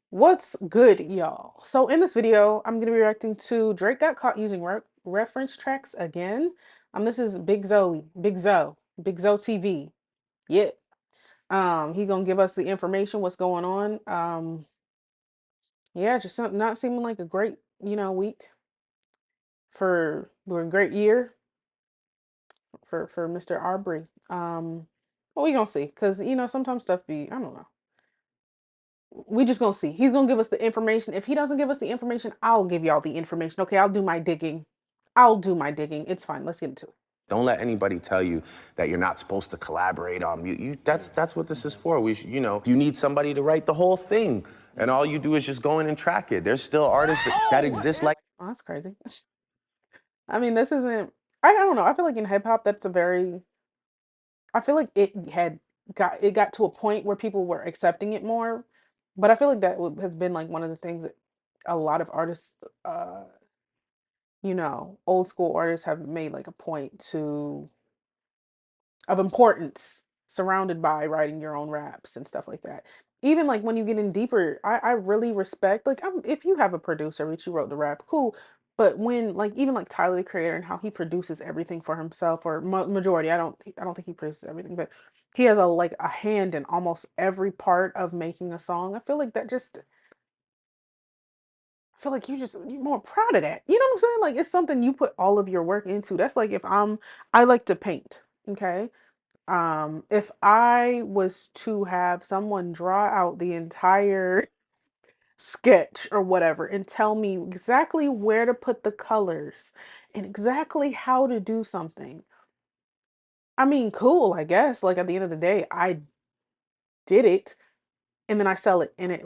What's good, y'all? So in this video, I'm gonna be reacting to Drake got caught using reference tracks again. This is Big Zoe TV. Yeah. He gonna give us the information, what's going on. Yeah, just not seeming like a great, week or a great year for Mr. Arbery. Well, we gonna see, cause sometimes stuff be, I don't know. We just gonna see. He's gonna give us the information. If he doesn't give us the information, I'll give y'all the information. Okay, I'll do my digging. I'll do my digging. It's fine. Let's get into it. Don't let anybody tell you that you're not supposed to collaborate on that's what this is for. We should, you need somebody to write the whole thing, and all you do is just go in and track it. There's still artists that exist like. Oh, that's crazy. I mean, this isn't. I don't know. I feel like in hip hop, that's a very. I feel like it got to a point where people were accepting it more, but I feel like that has been like one of the things that a lot of artists, old school artists have made like a point to of importance surrounded by writing your own raps and stuff like that. Even like when you get in deeper, I really respect like if you have a producer which you wrote the rap, cool. But when like even like Tyler the Creator and how he produces everything for himself or majority, I don't think he produces everything, but he has a hand in almost every part of making a song. I feel like that just I feel like you're more proud of that. You know what I'm saying? Like it's something you put all of your work into. That's like if I like to paint, okay? If I was to have someone draw out the entire sketch or whatever and tell me exactly where to put the colors and exactly how to do something, I mean, cool, I guess. Like at the end of the day, I did it and then I sell it and it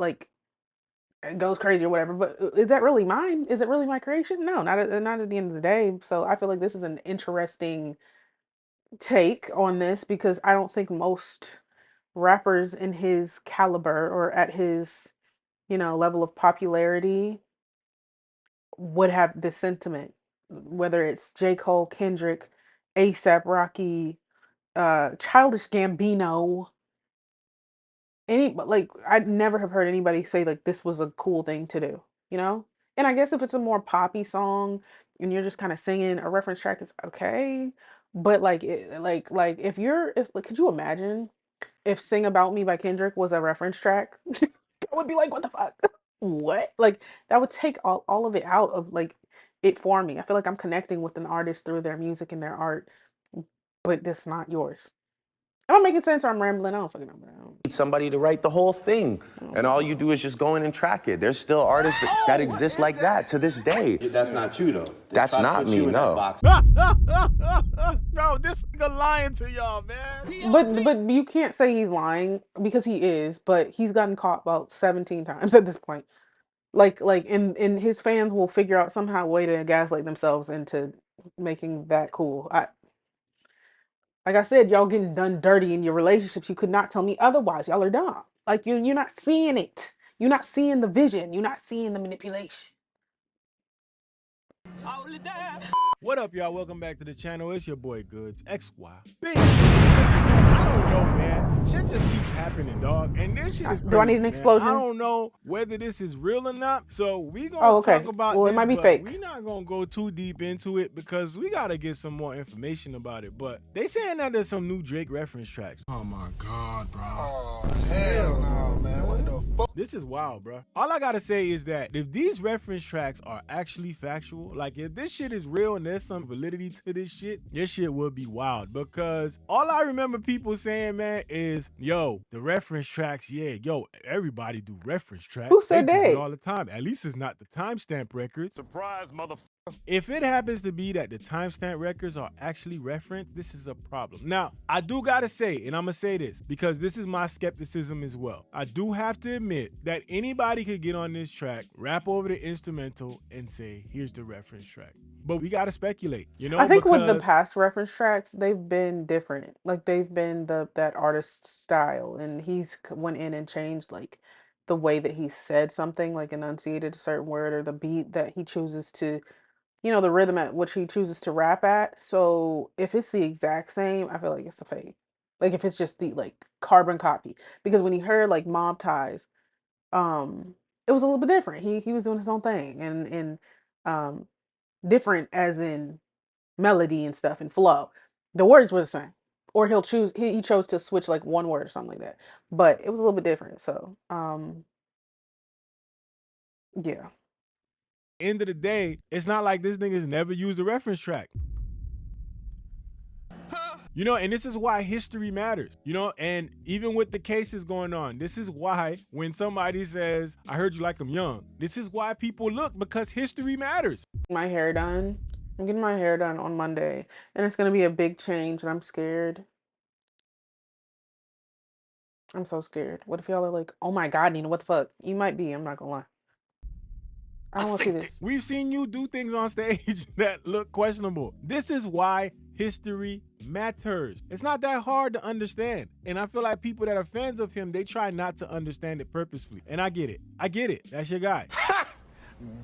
goes crazy or whatever. But is that really mine? Is it really my creation? No, not at the end of the day. So I feel like this is an interesting take on this because I don't think most rappers in his caliber or at his, level of popularity would have this sentiment. Whether it's J. Cole, Kendrick, ASAP Rocky, Childish Gambino, but like I'd never have heard anybody say like this was a cool thing to do, you know? And I guess if it's a more poppy song and you're just kind of singing a reference track is okay. But if like could you imagine if Sing About Me by Kendrick was a reference track? I would be like, what the fuck? What? Like that would take all of it out of like it for me. I feel like I'm connecting with an artist through their music and their art, but that's not yours. Am I making sense or I'm rambling? I don't fucking know. Need somebody to write the whole thing, and all you do is just go in and track it. There's still artists that exist like that to this day. That's not you though. That's not me, no. Bro, this nigga lying to y'all, man. But you can't say he's lying because he is, but he's gotten caught about 17 times at this point. And his fans will figure out somehow a way to gaslight themselves into making that cool. Like I said, y'all getting done dirty in your relationships. You could not tell me otherwise. Y'all are dumb. Like you're not seeing it. You're not seeing the vision. You're not seeing the manipulation. What up, y'all? Welcome back to the channel. It's your boy Goods XY. Big. Listen, man, I don't know, man. Shit just keeps happening, dog. And this shit is crazy, Do I need an explosion? I don't know whether this is real or not. So we gonna talk about well, this, it might be but fake. We're not gonna go too deep into it because we gotta get some more information about it. But they saying that there's some new Drake reference tracks. Oh my god, bro. Oh hell no, man. What the fuck? This is wild, bro. All I gotta say is that if these reference tracks are actually factual, like if this shit is real and there's some validity to this shit would be wild. Because all I remember people saying, man, is yo, the reference tracks, yeah, yo, everybody do reference tracks. Who said they do that? it all the time. At least it's not the timestamp records. Surprise, motherfucker. If it happens to be that the timestamp records are actually referenced, this is a problem. Now, I do gotta say, and I'm gonna say this because this is my skepticism as well. I do have to admit that anybody could get on this track, rap over the instrumental, and say, here's the reference track. But we gotta speculate, you know? I think with the past reference tracks, they've been different. Like they've been that artist's style, and he's went in and changed like the way that he said something, like enunciated a certain word or the beat that he chooses to, the rhythm at which he chooses to rap at. So if it's the exact same, I feel like it's a fake. Like if it's just the like carbon copy. Because when he heard like Mob Ties, it was a little bit different. He was doing his own thing and um different as in melody and stuff and flow. The words were the same. Or he chose to switch like one word or something like that. But it was a little bit different. So yeah. End of the day, it's not like this nigga's never used a reference track. And this is why history matters, and even with the cases going on, this is why when somebody says, I heard you like them young, this is why people look, because history matters. My hair done. I'm getting my hair done on Monday, and it's gonna be a big change, and I'm scared. I'm so scared. What if y'all are like, oh my God, Nina, what the fuck? You might be, I'm not gonna lie. I don't want to see this. We've seen you do things on stage that look questionable. This is why history matters. It's not that hard to understand. And I feel like people that are fans of him, they try not to understand it purposefully. And I get it. That's your guy.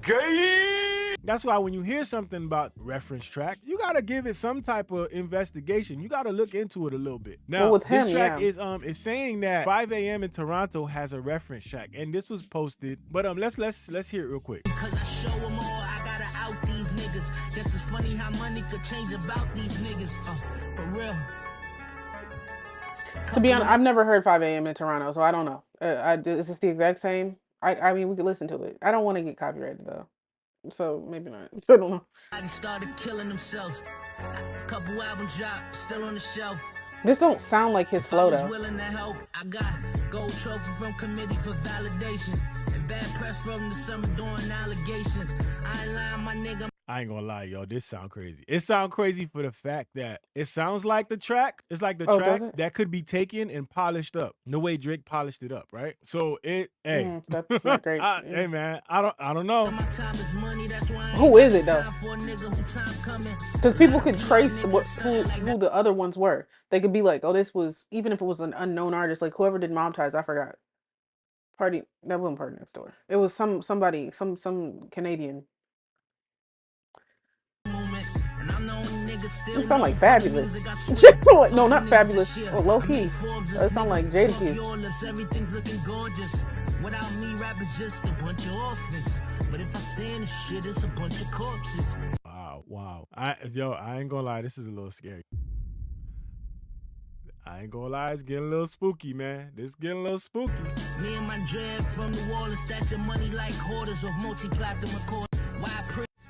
Gay! That's why when you hear something about reference track, you gotta give it some type of investigation. You gotta look into it a little bit. Now, with him, this track is saying that 5 a.m. in Toronto has a reference track, and this was posted. But let's hear it real quick. Cause I show them all, I gotta out these niggas. Guess it's funny how money could change about these niggas. For real. To be honest, I've never heard 5 a.m. in Toronto, so I don't know. Is this the exact same? I mean, we could listen to it. I don't want to get copyrighted though, so maybe not. I don't know. Started killing themselves. Couple albums dropped, still on the shelf. This don't sound like his flow though. Willing to help. I got gold trophy from committee for validation. And bad press from the summer doing allegations. I ain't lying, my nigga. I ain't gonna lie, yo, this sound crazy. It sound crazy for the fact that it sounds like the track. It's like the track that could be taken and polished up the way Drake polished it up, right? So that's not great. Hey man, I don't know. Who is it though? Because people could trace who the other ones were. They could be like, oh, this was, even if it was an unknown artist, like whoever did Mob Ties, I forgot. That wasn't Party Next Door. It was somebody, some Canadian. You sound like Fabulous. No, not Fabulous. Oh, low key. It sound like Jadakiss. Everything's looking gorgeous. Without me, rappers just a bunch of orphans. But if I stay in the shit, it's a bunch of corpses. Wow. I ain't gonna lie, this is a little scary. I ain't gonna lie, it's getting a little spooky, man. This getting a little spooky. Me and my dread from the wall and stash your money like hoarders of multi-platinum record. Why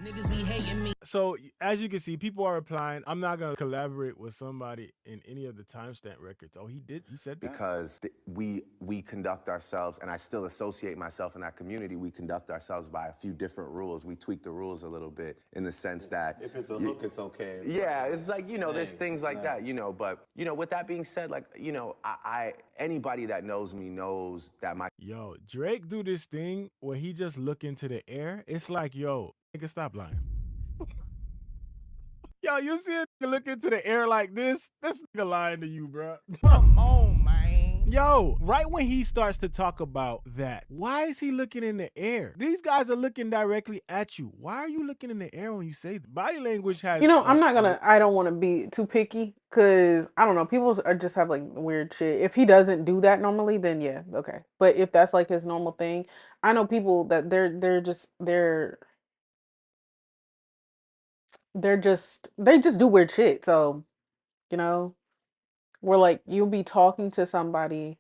niggas be hating me. So as you can see, people are replying. I'm not gonna collaborate with somebody in any of the timestamp records. Oh, he said that? Because we conduct ourselves, and I still associate myself in that community, we conduct ourselves by a few different rules. We tweak the rules a little bit in the sense that if it's a hook, it's okay. Yeah, it's like, there's things like that, but, with that being said, like, I anybody that knows me knows that Yo, Drake do this thing where he just look into the air. It's like, yo, nigga, stop lying. Yo, you see a nigga look into the air like this? This nigga lying to you, bro. Come on, man. Yo, right when he starts to talk about that, why is he looking in the air? These guys are looking directly at you. Why are you looking in the air when you say that? Body language has... I don't want to be too picky because, I don't know, people just have like weird shit. If he doesn't do that normally, then yeah, okay. But if that's like his normal thing, I know people that they just do weird shit. So, we're like, you'll be talking to somebody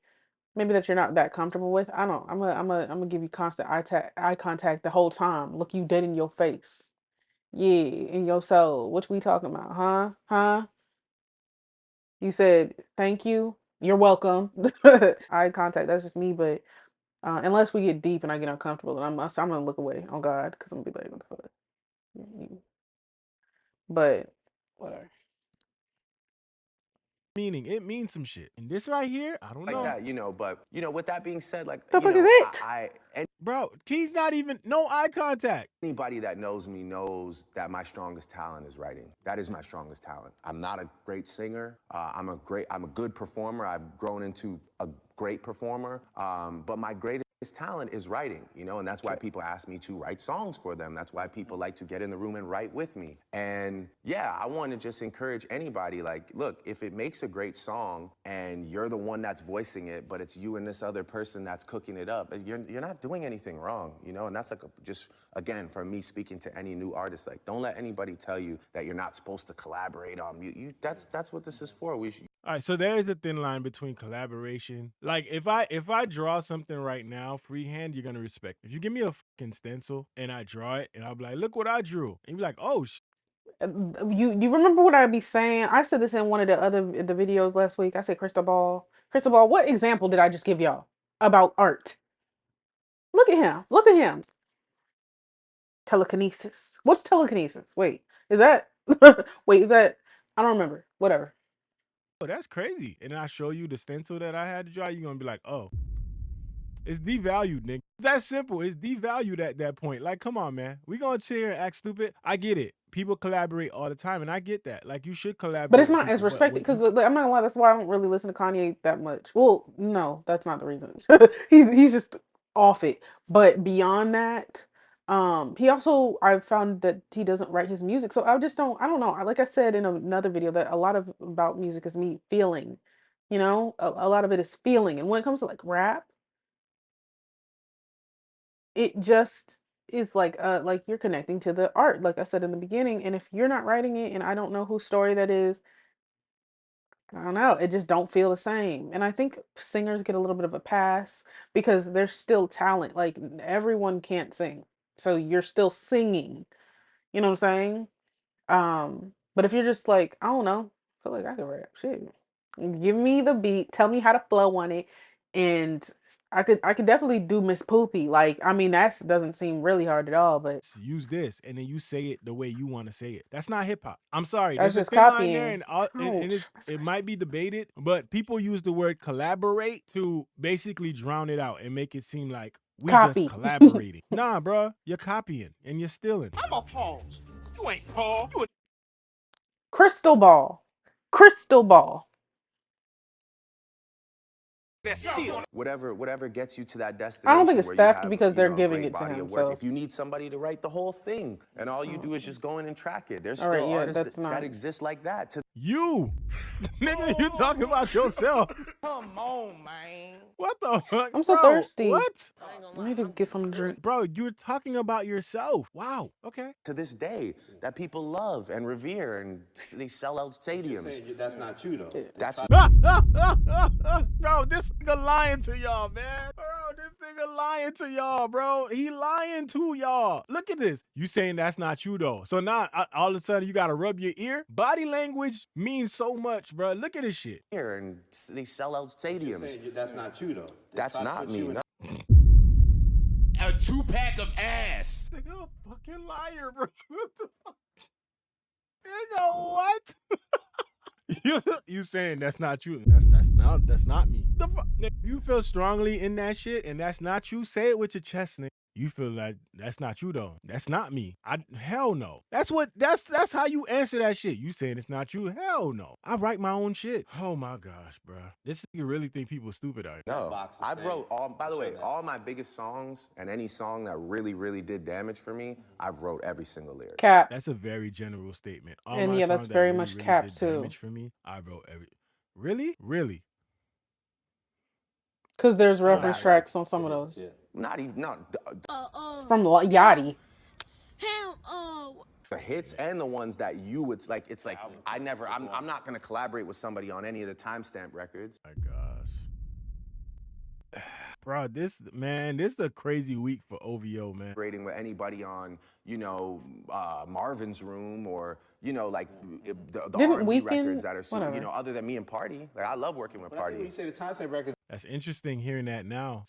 maybe that you're not that comfortable with. I don't. I'm gonna give you constant eye contact the whole time. Look you dead in your face. Yeah, in your soul. What we talking about? Huh? You said thank you. You're welcome. Eye contact. That's just me. But unless we get deep and I get uncomfortable, then I'm gonna look away on God because I'm gonna be like, what the fuck? But whatever. Meaning, it means some shit. And this right here, I don't know. Like that, but, with that being said, like, the fuck is it? Bro, he's not even, no eye contact. Anybody that knows me knows that my strongest talent is writing. That is my strongest talent. I'm not a great singer. I'm a good performer. I've grown into a great performer. But my greatest His talent is writing, you know, and that's why people ask me to write songs for them. That's why people like to get in the room and write with me. And yeah, I want to just encourage anybody, like, look, if it makes a great song and you're the one that's voicing it, but it's you and this other person that's cooking it up, you're not doing anything wrong, you know? And that's like just, again, from me speaking to any new artist, like, don't let anybody tell you that you're not supposed to collaborate on music. That's what this is for. All right, so there is a thin line between collaboration. Like if I draw something right now freehand, you're gonna respect. If you give me a fucking stencil and I draw it, and I'll be like, look what I drew, and you're like, oh, You remember what I'd be saying? I said this in one of the videos last week. I said crystal ball. Crystal ball, what example did I just give y'all about art? Look at him. Look at him. Telekinesis. What's telekinesis? Wait, is that wait, is that I don't remember. Whatever. oh, that's crazy. And then I show you the stencil that I had to draw, you're gonna be like, oh, it's devalued, nigga. That's simple. It's devalued at that point. Like, come on, man. We gonna sit here and act stupid. I get it. People collaborate all the time, and I get that. Like, you should collaborate. But it's with not as people, but respected when because you I'm not gonna lie, that's why I don't really listen to Kanye that much. Well, no, that's not the reason. He's just off it. But beyond that, he also I've found that he doesn't write his music. So I don't know. Like I said in another video that a lot of about music is me feeling. You know, a lot of it is feeling. And when it comes to like rap, it just is like you're connecting to the art, like I said in the beginning. And if you're not writing it and I don't know whose story that is, I don't know. It just don't feel the same. And I think singers get a little bit of a pass because there's still talent. Like everyone can't sing. So you're still singing. You know what I'm saying? But if you're just like, I don't know, I feel like I could rap. Shit. Give me the beat, tell me how to flow on it, and I could definitely do Miss Poopy. Like, I mean, that doesn't seem really hard at all, but use this and then you say it the way you want to say it. That's not hip hop. I'm sorry. that's There's a just thin line there, copying. and Ouch. it might be debated, but people use the word collaborate to basically drown it out and make it seem like we just Copy. collaborating. Nah, bro, you're copying and you're stealing. I'm appalled. You ain't Paul. You Crystal ball. Crystal ball. that steal. Whatever gets you to that I don't destination think it's where you theft have, because you they're know, a giving great it to body him. of work. So, If you need somebody to write the whole thing and all you do is just go in and track it, there's all right, still yeah, artists that's not. that exist like that. To You, nigga, you talking about yourself? Come on, man. What the fuck? I'm so Bro, thirsty. what? I need to get something to drink. Bro, you're talking about yourself. Wow. Okay. to this day, that people love and revere, and they sell out stadiums. That's not you, though. That's Bro, this nigga lying to y'all, man. Bro, this nigga lying to y'all, bro. He lying to y'all. Look at this. You saying that's not you, though. So now, all of a sudden, you got to rub your ear? Body language means so much, bro. Look at this shit. here, and they sell out stadiums. That's not you, though. That's not me. No. A 2-pack of ass. Nigga, a fucking liar, bro. What the fuck? Nigga, what? you saying that's not you? That's not me. The fuck? If you feel strongly in that shit and that's not you, say it with your chest, nigga. You feel like that's not you though. That's not me. Hell no. That's how you answer that shit. You saying it's not you? Hell no. I write my own shit. Oh my gosh, bro. This nigga really think people stupid out here. No, I've wrote all. By the way, all my biggest songs and any song that really did damage for me, I've wrote every single lyric. Cap. That's a very general statement. All And my yeah, songs that's that very really, much really cap did too. damage for me, I wrote every. Really? Because there's So reference that, tracks on some of those. Yeah. Not even no. From Yachty. The hits and the ones that you would like. It's like I'm not gonna collaborate with somebody on any of the timestamp records. My gosh. Bro, this is a crazy week for OVO, man. Collaborating with anybody on, you know, Marvin's Room or, you know, like the Didn't R&B Weeknd- records that are, whatever. you know, other than me and Party. Like I love working with But I think when Party. you say the timestamp records, That's interesting hearing that now.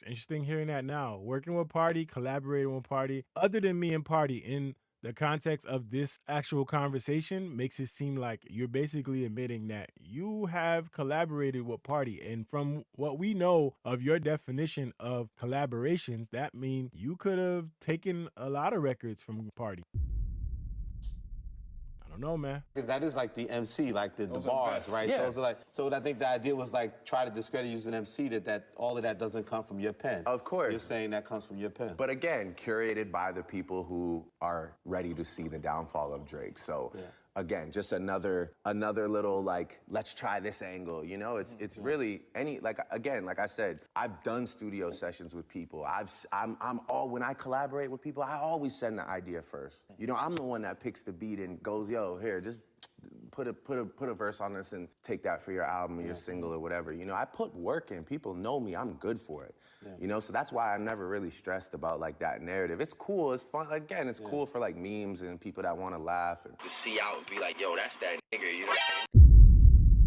Working with Party, collaborating with Party, other than me and Party in the context of this actual conversation makes it seem like you're basically admitting that you have collaborated with Party. And from what we know of your definition of collaborations, that means you could have taken a lot of records from Party. I don't know, man. Because that is like the MC, like the Those are bars, best. right? Yeah. Those are like, so I think the idea was like try to discredit using MC that all of that doesn't come from your pen. Of course. You're saying that comes from your pen. But again, curated by the people who are ready to see the downfall of Drake. So again, just another little like, let's try this angle. You know, it's really like I said, I've done studio sessions with people. When I collaborate with people, I always send the idea first. You know, I'm the one that picks the beat and goes, yo, here, just put a verse on this and take that for your album or your single or whatever. You know, I put work in. People know me. I'm good for it. You know, so that's why I'm never really stressed about like that narrative. It's cool. It's fun. Again, it's cool for like memes and people that want to laugh and just see out and be like, yo, that's that nigga. You know what I'm saying?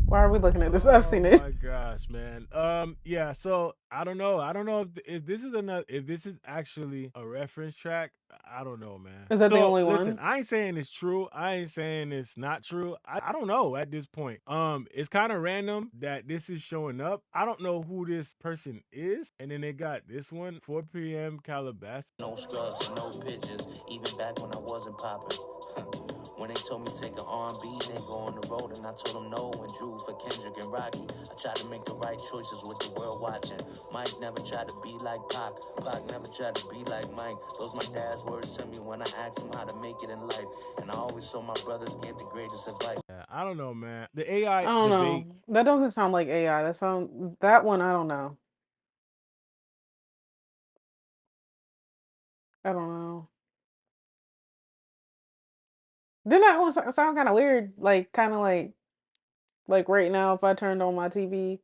Why are we looking at this? I've seen it. Oh my gosh, man. Yeah. So I don't know. I don't know if this is if this is actually a reference track. I don't know, man. Is that the So only listen, one? I ain't saying it's true. I ain't saying it's not true. I don't know at this point. It's kind of random that this is showing up. I don't know who this person is, and then they got this one, 4 p.m. Calabasas. No scrubs, no pictures, even back when I wasn't popping. When they told me take an R&B, then go on the road, and I told them no and drew for Kendrick and Rocky. I tried to make the right choices with the world watching. Mike never tried to be like Pac. Pac never tried to be like Mike. Those my dad's words to me when I asked him how to make it in life. And I always told my brothers gave the greatest advice. Yeah, I don't know, man. The I AI don't debate. know. That doesn't sound like AI. That one. I don't know. I don't know. Didn't that one sound kind of weird? Like kind of like right now, if I turned on my TV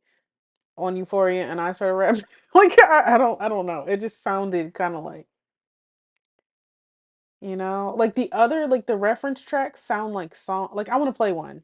on Euphoria and I started rapping, like I don't know. It just sounded kind of like, like the other, like the reference tracks sound like song. Like I want to play one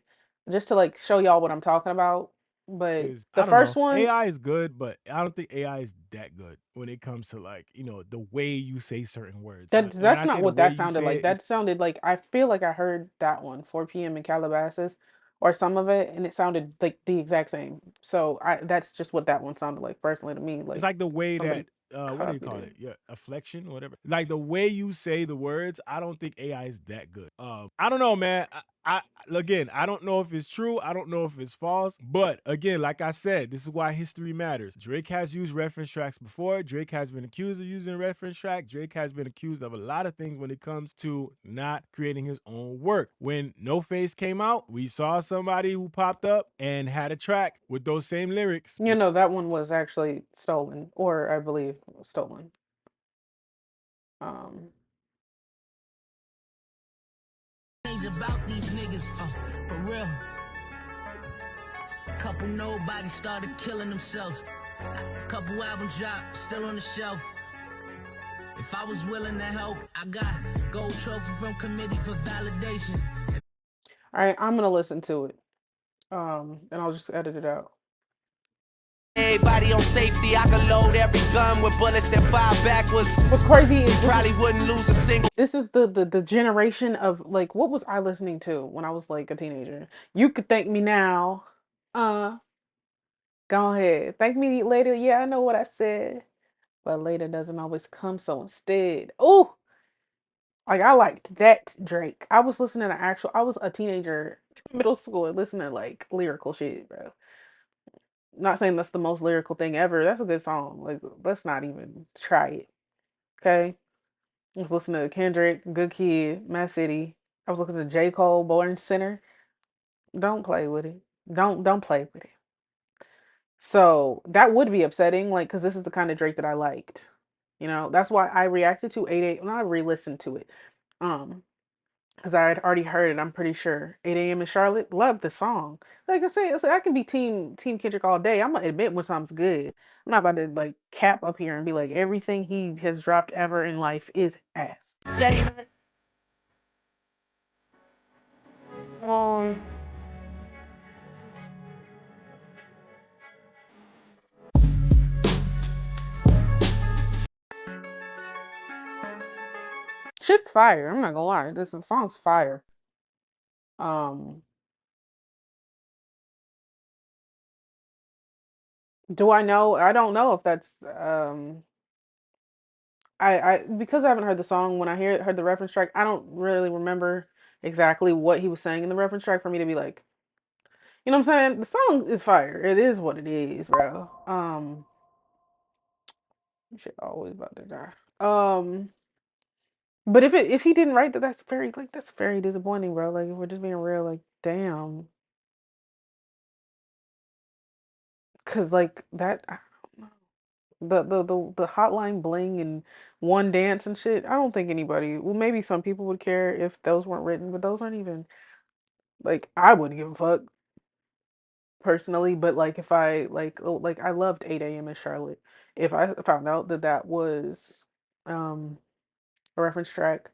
just to like show y'all what I'm talking about. But Is the I don't first know. one, AI is good, but I don't think AI is that good when it comes to like the way you say certain words. And when that's I not say the what way that you sounded say like. it, it's That sounded like, I feel like I heard that one, 4 p.m. in Calabasas, or some of it, and it sounded like the exact same. So that's just what that one sounded like personally to me. it's Like like the way that somebody what do you copied call it. it? Yeah, afflection, whatever. Like the way you say the words, I don't think AI is that good. I don't know, man. I again, I don't know if it's true. I don't know if it's false. But again, like I said, this is why history matters. Drake has used reference tracks before. Drake has been accused of using reference track. Drake has been accused of a lot of things when it comes to not creating his own work. When No Face came out, we saw somebody who popped up and had a track with those same lyrics. That one was actually stolen, or I believe stolen. Um, About these niggas, for real. Couple nobody started killing themselves. Couple albums dropped, still on the shelf. If I was willing to help, I got gold trophy from committee for validation. all right, I'm gonna listen to it. And I'll just edit it out. Everybody on safety, I can load every gun with bullets that fire backwards. What's crazy is Probably wouldn't lose a single. this is the generation of like, what was I listening to when I was like a teenager? You could thank me now. Uh, Go ahead. Thank me later. Yeah, I know what I said. But later doesn't always come, so instead. Oh, like I liked that Drake. I was a teenager, middle school, and listening to like lyrical shit, bro. Not saying that's the most lyrical thing ever. That's a good song. Like, let's not even try it. Okay. I was listening to Kendrick, Good Kid, Mad City. I was listening to J. Cole, Born Sinner. Don't play with it. Don't play with it. So that would be upsetting, like, because this is the kind of Drake that I liked. That's why I reacted to 8 when I re-listened to it. Um, because I had already heard it, I'm pretty sure. 8 a.m. in Charlotte, love the song. Like I said, I can be team Kendrick all day. I'm gonna admit when something's good. I'm not about to like cap up here and be like everything he has dropped ever in life is ass. Um, Shit's fire. I'm not gonna lie. This song's fire. Um, do I know? I don't know if that's I because I haven't heard the song. When I heard the reference track, I don't really remember exactly what he was saying in the reference track for me to be like, you know what I'm saying? The song is fire. It is what it is, bro. Shit always about to die. But if he didn't write that, that's very disappointing, bro. Like if we're just being real, like damn, because like that, I don't know. The hotline bling and one dance and shit. I don't think anybody. Well, maybe some people would care if those weren't written, but those aren't even like I wouldn't give a fuck personally. But like if I like I loved 8 a.m. in Charlotte. If I found out that that was um a reference track.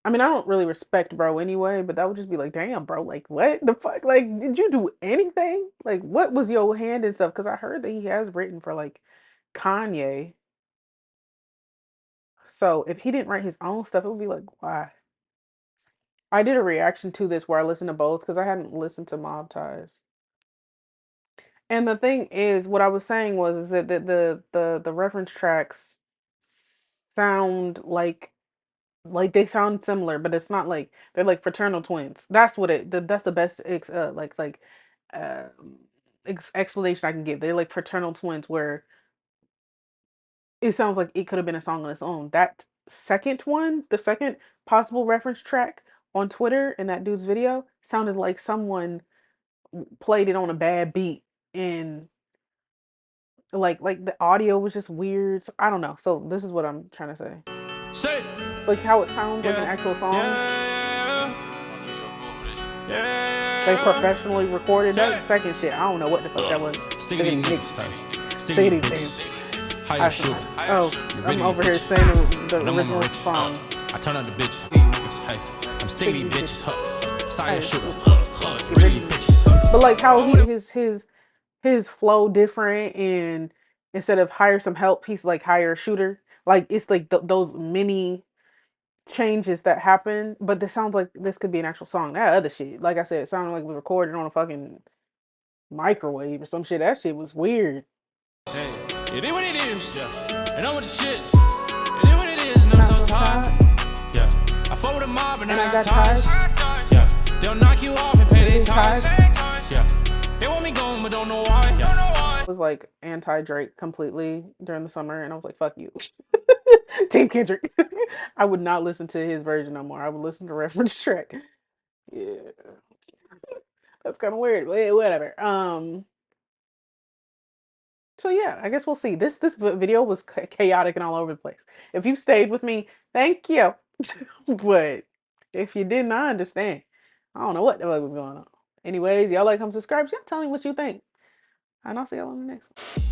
I mean, I don't really respect bro anyway, but that would just be like, damn, bro, like what the fuck? Like, did you do anything? Like, what was your hand and stuff? Because I heard that he has written for like Kanye. So if he didn't write his own stuff, it would be like, why? I did a reaction to this where I listened to both because I hadn't listened to Mob Ties. And the thing is, what I was saying was is that the reference tracks sound like they sound similar, but it's not like they're like fraternal twins. That's what that's the best uh explanation I can give. They're like fraternal twins where it sounds like it could have been a song on its own. That second one, the second possible reference track on Twitter in that dude's video sounded like someone played it on a bad beat and like the audio was just weird. So, I don't know. So this is what I'm trying to say. Say, Like how it sounds like an yeah, actual song. yeah, They yeah. professionally recorded Say, that second shit. I don't know what the fuck that was. stick these niggas, Stick stick these these niggas. bitches. How you shoot? Oh, You I'm really over need here bitches. saying the And I'm on my original rich. song. I turn up the bitches. Hey, I'm sticking these bitches. Silent Hey, shooter. You really need original. bitches. But like how his flow different and instead of hire some help, he's like hire a shooter. Like it's like those mini changes that happen. But this sounds like this could be an actual song. That other shit, like I said, it sounded like it was recorded on a fucking microwave or some shit. That shit was weird. Hey, it is what it is. Yeah. And I'm with the shits. It is what it is, and And I'm I'm so so tired. tired. Yeah. I fought with a mob and And I I got got ties. ties. Yeah. They'll knock you off and pay Pay their their ties. ties. Yeah. They want me gone, but don't know why. Yeah. Was like anti Drake completely during the summer, and I was like, "Fuck you, Team Kendrick." I would not listen to his version no more. I would listen to reference track. Yeah, that's kind of weird. But whatever. So yeah, I guess we'll see. This video was chaotic and all over the place. If you stayed with me, thank you. But if you didn't, I understand. I don't know what the fuck was going on. Anyways, y'all like, comment, subscribe. Y'all tell me what you think, and I'll see y'all on the next one.